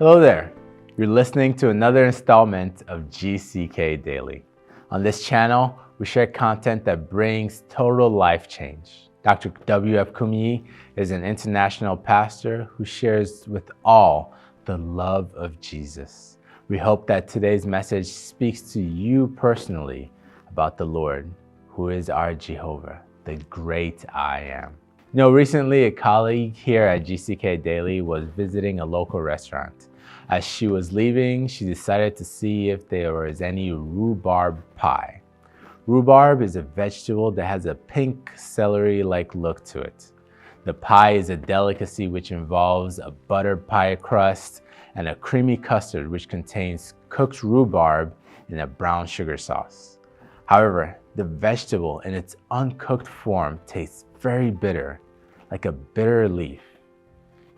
Hello there. You're listening to another installment of GCK Daily. On this channel, we share content that brings total life change. Dr. W F Kumuyi is an international pastor who shares with all the love of Jesus. We hope that today's message speaks to you personally about the Lord, who is our Jehovah, the great I am. You know, recently a colleague here at GCK Daily was visiting a local restaurant. As she was leaving, she decided to see if there was any rhubarb pie. Rhubarb is a vegetable that has a pink celery-like look to it. The pie is a delicacy which involves a buttered pie crust and a creamy custard which contains cooked rhubarb in a brown sugar sauce. However, the vegetable in its uncooked form tastes very bitter, like a bitter leaf.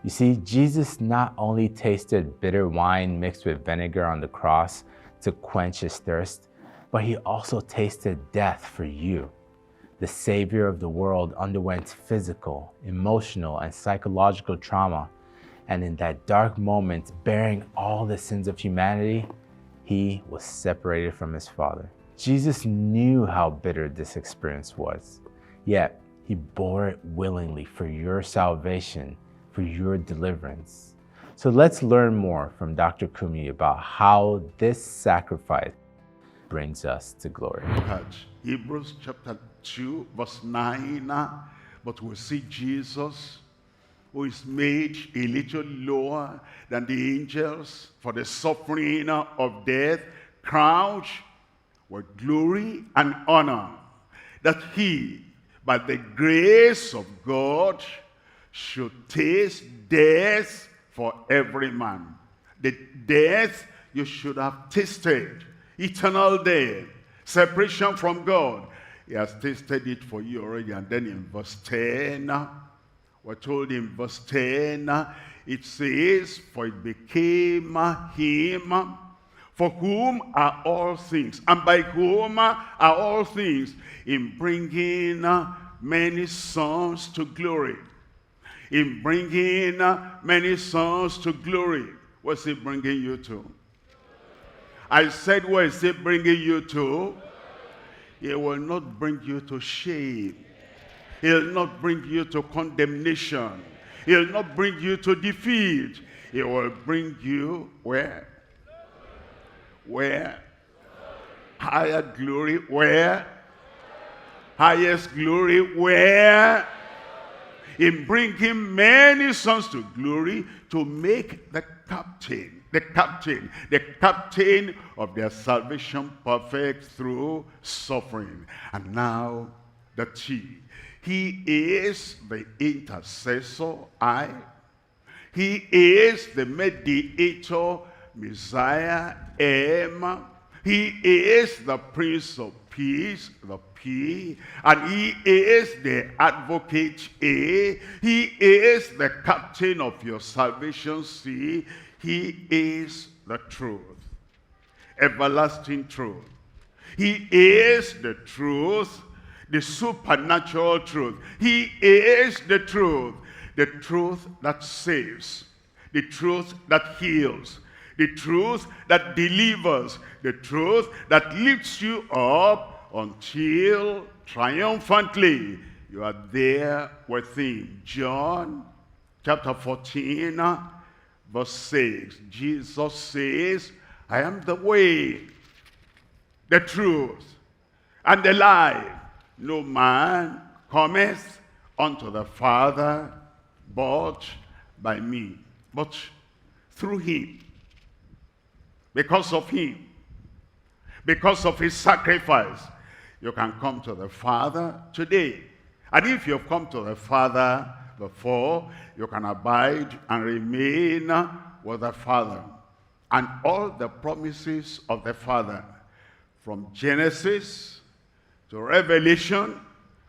You see, Jesus not only tasted bitter wine mixed with vinegar on the cross to quench his thirst, but he also tasted death for you. The Savior of the world underwent physical, emotional, and psychological trauma, and in that dark moment, bearing all the sins of humanity, he was separated from his Father. Jesus knew how bitter this experience was, yet he bore it willingly for your salvation, for your deliverance. So let's learn more from Dr. Kumuyi about how this sacrifice brings us to glory. At Hebrews chapter 2, verse 9, but we see Jesus, who is made a little lower than the angels for the suffering of death, crowned with glory and honor, that he, by the grace of God, should taste death for every man. The death you should have tasted, eternal death, separation from God. He has tasted it for you already. And then in verse 10, we're told in verse 10, it says, for it became him for whom are all things, and by whom are all things, in bringing many sons to glory. In bringing many sons to glory. What's he bringing you to? I said, where is he bringing you to? He will not bring you to shame. He'll not bring you to condemnation. He'll not bring you to defeat. He will bring you where? Where? Higher glory. Where? Highest glory. Where? In bringing many sons to glory, to make the captain of their salvation perfect through suffering. And now the T. He is the intercessor, I. He is the mediator, Messiah, M. He is the Prince of Peace, the P. And he is the advocate, A. He is the captain of your salvation, C. He is the truth, everlasting truth. He is the truth, the supernatural truth. He is the truth that saves, the truth that heals, the truth that delivers, the truth that lifts you up until triumphantly you are there with him. John chapter 14, verse 6. Jesus says, I am the way, the truth, and the life. No man cometh unto the Father but by me, but through him. Because of him, because of his sacrifice, you can come to the Father today. And if you've come to the Father before, you can abide and remain with the Father. And all the promises of the Father, from Genesis to Revelation,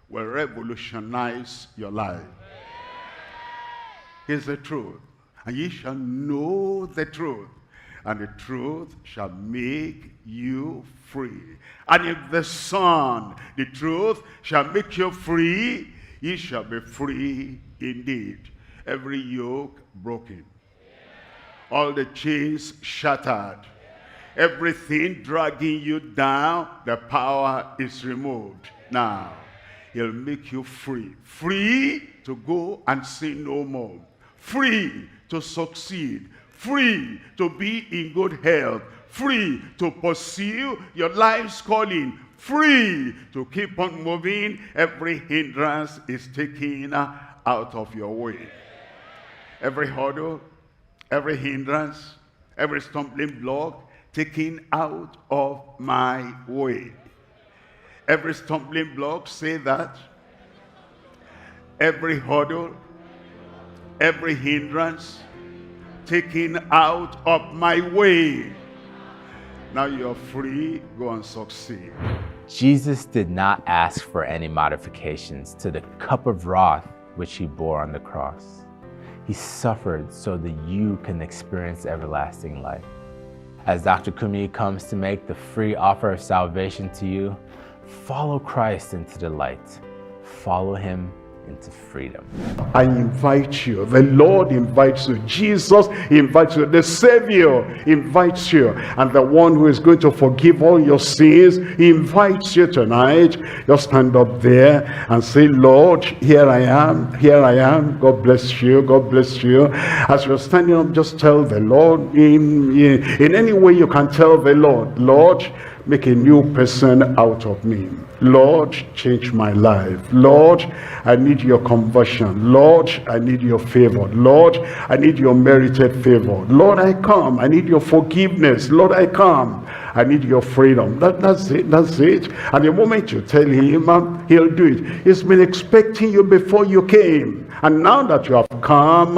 will revolutionize your life. Here's the truth. And ye shall know the truth, and the truth shall make you free. And if the Son, the truth, shall make you free, ye shall be free indeed. Every yoke broken. All the chains shattered. Everything dragging you down, the power is removed. Now, he'll make you free. Free to go and sin no more. Free to succeed. Free to be in good health. Free to pursue your life's calling. Free to keep on moving. Every hindrance is taken out of your way. Every hurdle, every hindrance, every stumbling block, taken out of my way. Every stumbling block, say that. Every hurdle, every hindrance, taken out of my way. Now you're free, go and succeed. Jesus did not ask for any modifications to the cup of wrath which he bore on the cross. He suffered so that you can experience everlasting life. As Dr. Kumuyi comes to make the free offer of salvation to you, follow Christ into the light. Follow him into freedom. I invite you. The Lord invites you. Jesus invites you. The Savior invites you. And the one who is going to forgive all your sins invites you tonight. Just stand up there and say, Lord, here I am. Here I am. God bless you. God bless you. As you're standing up, just tell the Lord in any way you can tell the Lord, Lord, make a new person out of me. Lord, change my life. Lord, I need your conversion. Lord, I need your favor. Lord, I need your merited favor. Lord, I come. I need your forgiveness. Lord, I come. I need your freedom. That's it. That's it. And the moment you tell him, he'll do it. He's been expecting you before you came. And now that you have come,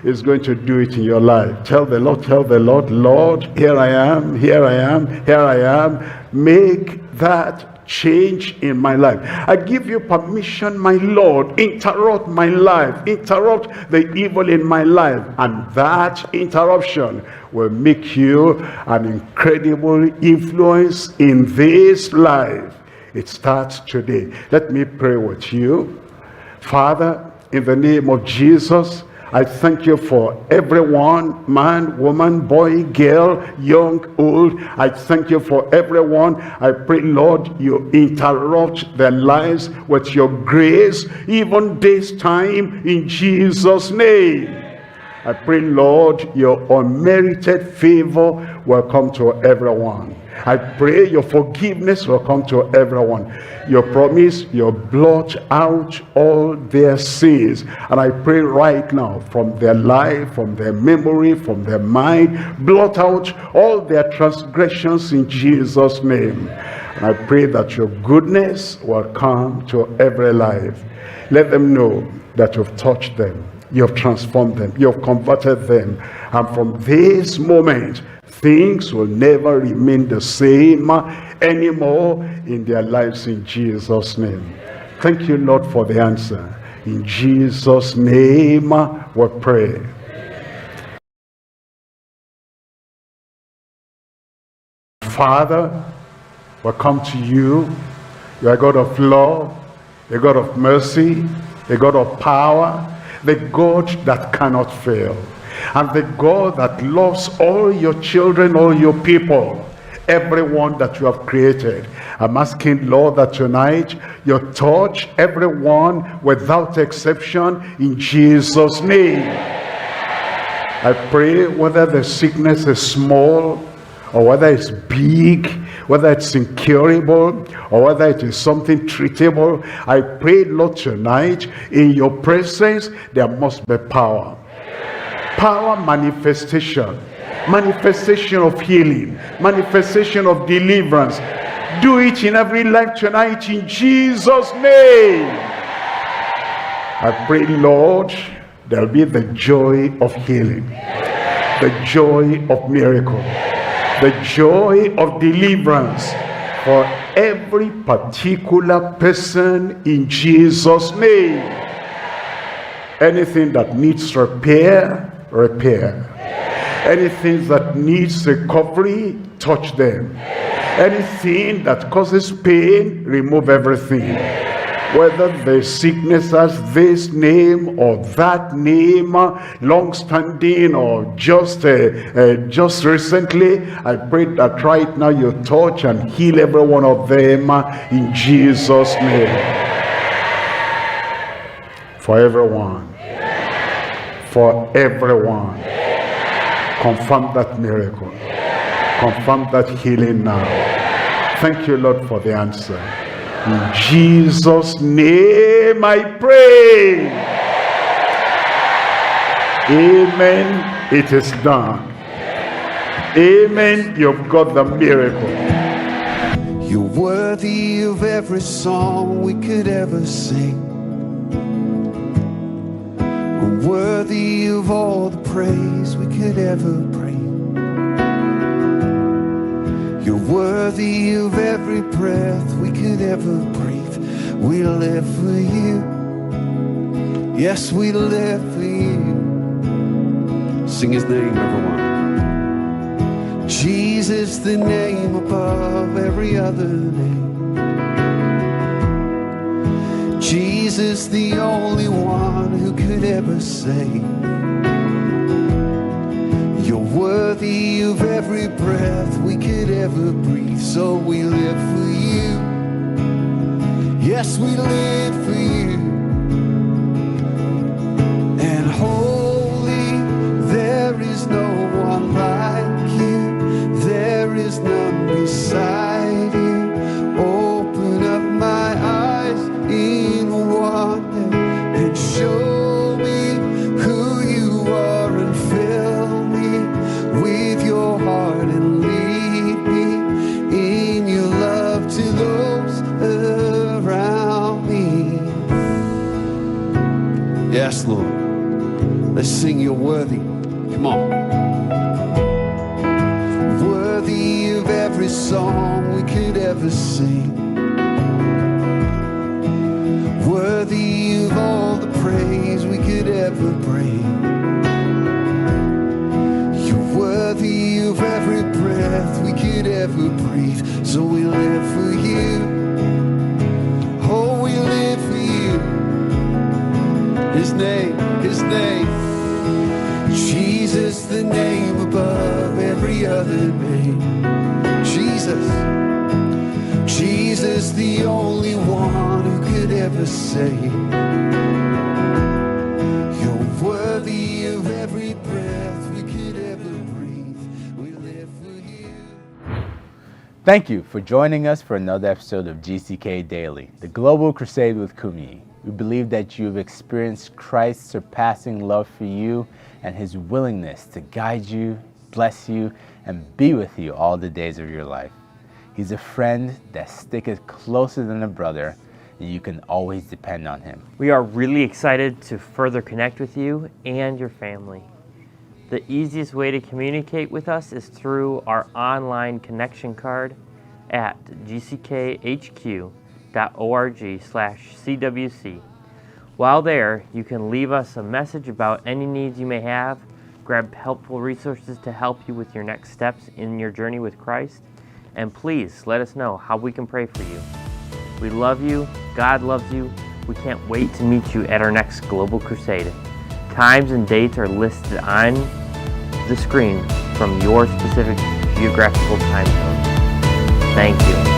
he's going to do it in your life. Tell the Lord, Lord, here I am, here I am, here I am. Make that change in my life. I give you permission, my Lord, interrupt my life, interrupt the evil in my life, and that interruption will make you an incredible influence in this life. It starts today. Let me pray with you. Father, in the name of Jesus, I thank you for everyone, man, woman, boy, girl, young, old. I thank you for everyone. I pray, Lord, you interrupt their lives with your grace, even this time, in Jesus' name. I pray, Lord, your unmerited favor will come to everyone. I pray your forgiveness will come to everyone. Your promise, you blot out all their sins. And I pray right now, from their life, from their memory, from their mind, blot out all their transgressions in Jesus' name. And I pray that your goodness will come to every life. Let them know that you've touched them, you've transformed them, you've converted them. And from this moment, things will never remain the same anymore in their lives, in Jesus' name. Thank you, Lord, for the answer. In Jesus' name we pray. Father, we come to you. You are a God of love, a God of mercy, a God of power, the God that cannot fail. And the God that loves all your children, all your people, everyone that you have created. I'm asking, Lord, that tonight you touch everyone without exception in Jesus' name. I pray whether the sickness is small or whether it's big, whether it's incurable or whether it is something treatable, I pray, Lord, tonight in your presence there must be power. Power manifestation, manifestation of healing, manifestation of deliverance. Do it in every life tonight in Jesus' name. I pray, Lord, there'll be the joy of healing, the joy of miracle, the joy of deliverance for every particular person in Jesus' name. Anything that needs repair, repair. Anything that needs recovery, touch them. Anything that causes pain, remove everything. Whether the sickness has this name or that name, long-standing or just recently, I pray that right now you touch and heal every one of them in Jesus' name. For everyone. For everyone. Confirm that miracle. Confirm that healing now. Thank you, Lord, for the answer. In Jesus' name I pray. Amen. It is done. Amen. You've got the miracle. You're worthy of every song we could ever sing. We're worthy of all the praise we could ever bring. You're worthy of every breath we could ever breathe. We live for you. Yes, we live for you. Sing his name, everyone. Jesus, the name above every other name. Jesus, the only one who could ever save. You're worthy of every breath we could ever breathe. So we live for you. Yes, we live for you. And holy, there is no one like you. There is none beside you. Open up my eyes in wonder and show me who you are and fill me with your heart and lead me in your love to those around me. Yes, Lord. Let's sing you're worthy. Come on. Worthy of every song we could ever sing. Worthy of all the praise we could ever bring. You're worthy of every breath we could ever breathe. So we live for you. Oh, we live for you. His name, his name. Jesus, the name above every other name. Jesus, Jesus, the only one who could ever save. You're worthy of every breath we could ever breathe. We live for you. Thank you for joining us for another episode of GCK Daily, the Global Crusade with Kumuyi. We believe that you've experienced Christ's surpassing love for you and his willingness to guide you, bless you, and be with you all the days of your life. He's a friend that sticketh closer than a brother, and you can always depend on him. We are really excited to further connect with you and your family. The easiest way to communicate with us is through our online connection card at gckhq.org/CWC. While there, you can leave us a message about any needs you may have, grab helpful resources to help you with your next steps in your journey with Christ, and please let us know how we can pray for you. We love you. God loves you. We can't wait to meet you at our next Global Crusade. Times and dates are listed on the screen from your specific geographical time zone. Thank you.